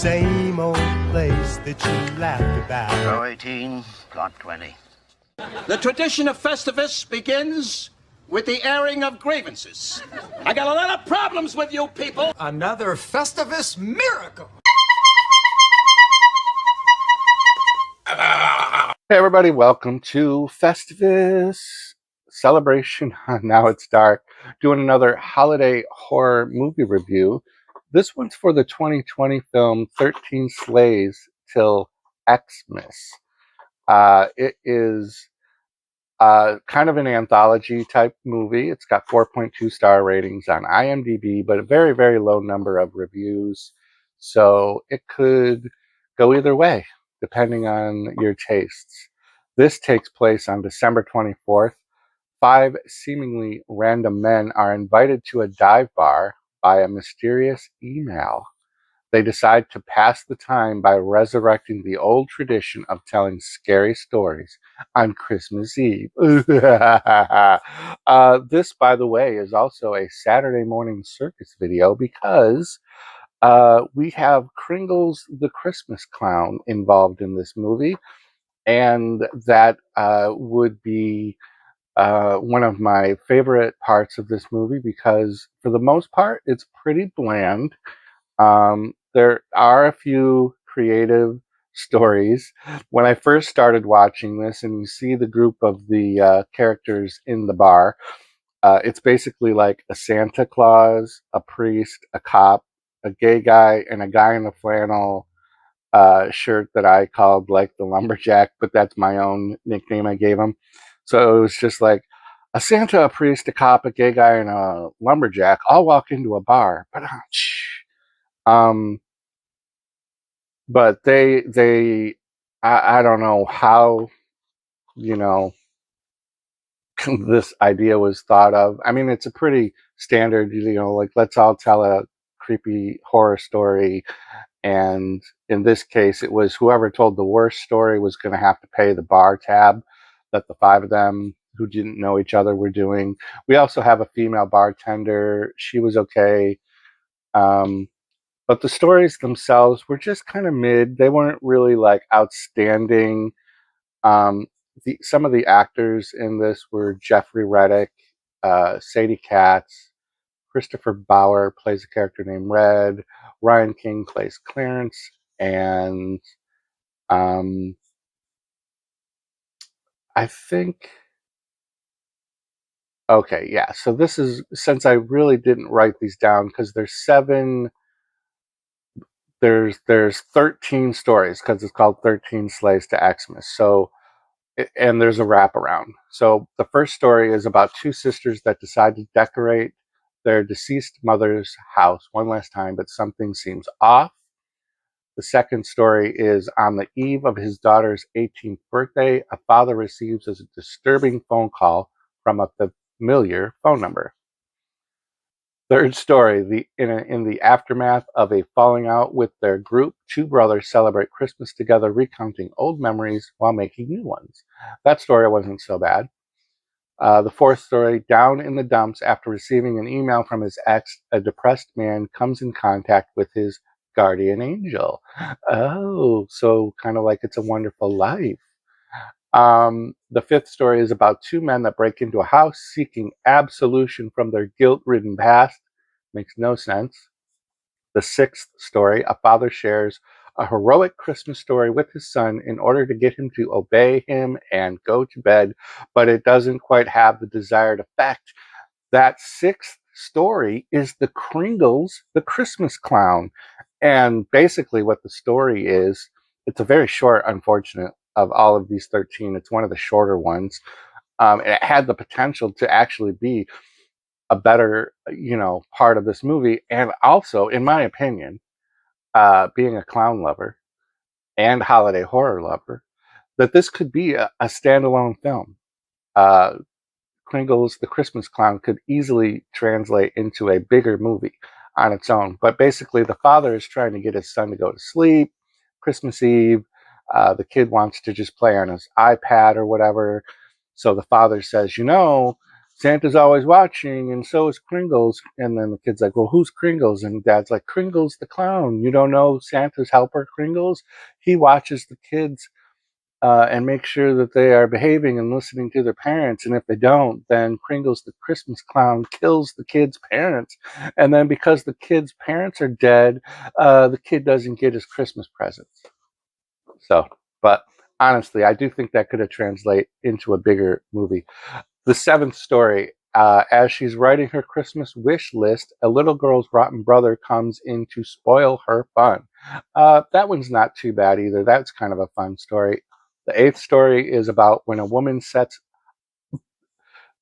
same old place that you laughed about. Row 18, plot 20. The tradition of Festivus begins with the airing of grievances. I got a lot of problems with you people. Another Festivus miracle. Hey everybody, welcome to Festivus Celebration. Now it's dark. Doing another holiday horror movie review. This one's for the 2020 film 13 Slays Till Xmas. It is kind of an anthology type movie. It's got 4.2 star ratings on IMDb, but a very, very low number of reviews. So it could go either way, depending on your tastes. This takes place on December 24th. 5 seemingly random men are invited to a dive bar by a mysterious email. They decide to pass the time by resurrecting the old tradition of telling scary stories on Christmas Eve. This, by the way, is also a Saturday morning circus video because we have Kringles the Christmas Clown involved in this movie. And that would be one of my favorite parts of this movie because, for the most part, it's pretty bland. There are a few creative stories. When I first started watching this, and you see the group of the characters in the bar, it's basically like a Santa Claus, a priest, a cop, a gay guy, and a guy in a flannel shirt that I called like the lumberjack, but that's my own nickname I gave him. So it was just like a Santa, a priest, a cop, a gay guy, and a lumberjack all walk into a bar. But I don't know how, this idea was thought of. I mean, it's a pretty standard, like, let's all tell a creepy horror story. And in this case, it was whoever told the worst story was going to have to pay the bar tab that the 5 of them who didn't know each other were doing. We also have a female bartender. She was okay. But the stories themselves were just kind of mid. They weren't really like outstanding. Some of the actors in this were Jeffrey Reddick, Sadie Katz, Christopher Bauer plays a character named Red, Ryan King plays Clarence, and I think, okay, yeah, so this is, since I really didn't write these down, because there's 13 stories, because it's called 13 Slays to Xmas, so, and there's a wraparound. So the first story is about 2 sisters that decide to decorate their deceased mother's house one last time, but something seems off. The second story is on the eve of his daughter's 18th birthday, a father receives a disturbing phone call from a familiar phone number. Third story, in the aftermath of a falling out with their group, 2 brothers celebrate Christmas together, recounting old memories while making new ones. That story wasn't so bad. The fourth story, down in the dumps after receiving an email from his ex, a depressed man comes in contact with his guardian angel. Oh, so kind of like It's a Wonderful Life. The fifth story is about 2 men that break into a house seeking absolution from their guilt-ridden past. Makes no sense. The sixth story, a father shares a heroic Christmas story with his son in order to get him to obey him and go to bed, but it doesn't quite have the desired effect. That sixth story is the Kringles, the Christmas Clown. And basically what the story is, it's a very short, unfortunate, of all of these 13. It's one of the shorter ones. And it had the potential to actually be a better, part of this movie. And also, in my opinion, being a clown lover and holiday horror lover, that this could be a standalone film. Kringles, the Christmas Clown, could easily translate into a bigger movie on its own. But basically, the father is trying to get his son to go to sleep Christmas Eve. The kid wants to just play on his iPad or whatever. So the father says, Santa's always watching, and so is Kringles. And then the kid's like, well, who's Kringles? And Dad's like, Kringles the clown. You don't know Santa's helper, Kringles? He watches the kids and makes sure that they are behaving and listening to their parents. And if they don't, then Kringles the Christmas clown kills the kid's parents. And then because the kid's parents are dead, the kid doesn't get his Christmas presents. So, but honestly, I do think that could have translated into a bigger movie. The seventh story, as she's writing her Christmas wish list, a little girl's rotten brother comes in to spoil her fun. That one's not too bad either. That's kind of a fun story. The eighth story is about when a woman sets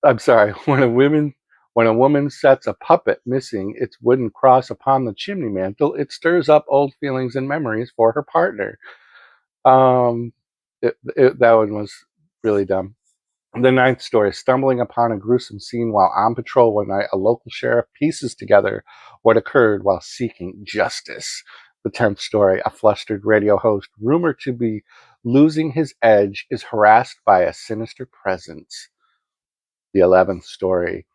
when a woman sets a puppet missing its wooden cross upon the chimney mantle, it stirs up old feelings and memories for her partner. That one was really dumb. The ninth story, stumbling upon a gruesome scene while on patrol one night, a local sheriff pieces together what occurred while seeking justice. The 10th story, a flustered radio host, rumored to be losing his edge, is harassed by a sinister presence. The 11th story,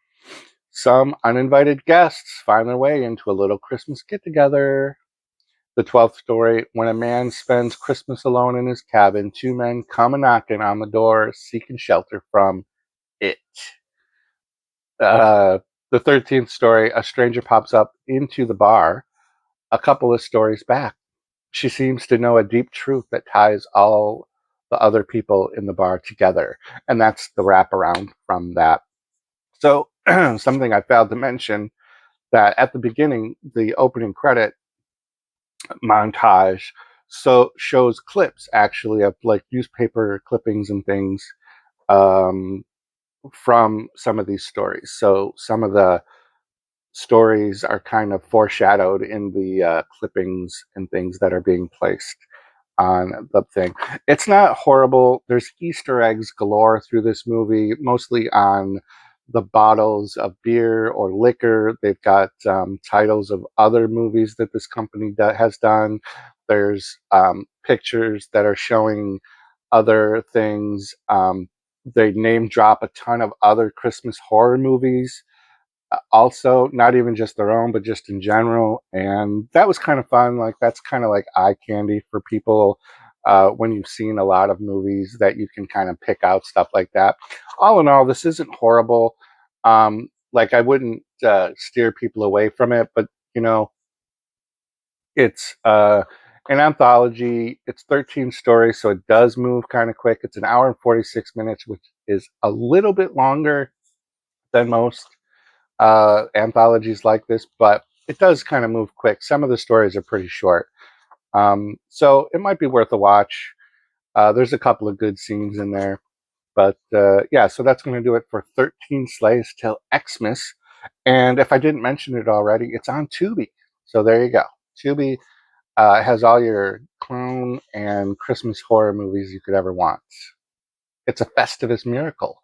some uninvited guests find their way into a little Christmas get-together. The 12th story, when a man spends Christmas alone in his cabin, two men come a-knocking on the door, seeking shelter from it. The 13th story, a stranger pops up into the bar a couple of stories back. She seems to know a deep truth that ties all the other people in the bar together. And that's the wraparound from that. So something I failed to mention, that at the beginning, the opening credit montage shows clips actually of like newspaper clippings and things from some of these stories. So some of the stories are kind of foreshadowed in the clippings and things that are being placed on the thing. It's not horrible. There's Easter eggs galore through this movie, mostly on the bottles of beer or liquor. They've got titles of other movies that this company has done. There's pictures that are showing other things. They name drop a ton of other Christmas horror movies. Also, not even just their own, but just in general. And that was kind of fun. Like, that's kind of like eye candy for people when you've seen a lot of movies, that you can kind of pick out stuff like that. All in all, this isn't horrible. Like, I wouldn't steer people away from it, but you know, it's an anthology. It's 13 stories, so it does move kind of quick. It's an hour and 46 minutes, which is a little bit longer than most anthologies like this, but it does kind of move quick. Some of the stories are pretty short, so it might be worth a watch. There's a couple of good scenes in there, but yeah, so that's going to do it for 13 Sleighs Till Xmas. And if I didn't mention it already, it's on TUBI, so there you go. TUBI has all your clown and Christmas horror movies you could ever want. It's a Festivus miracle.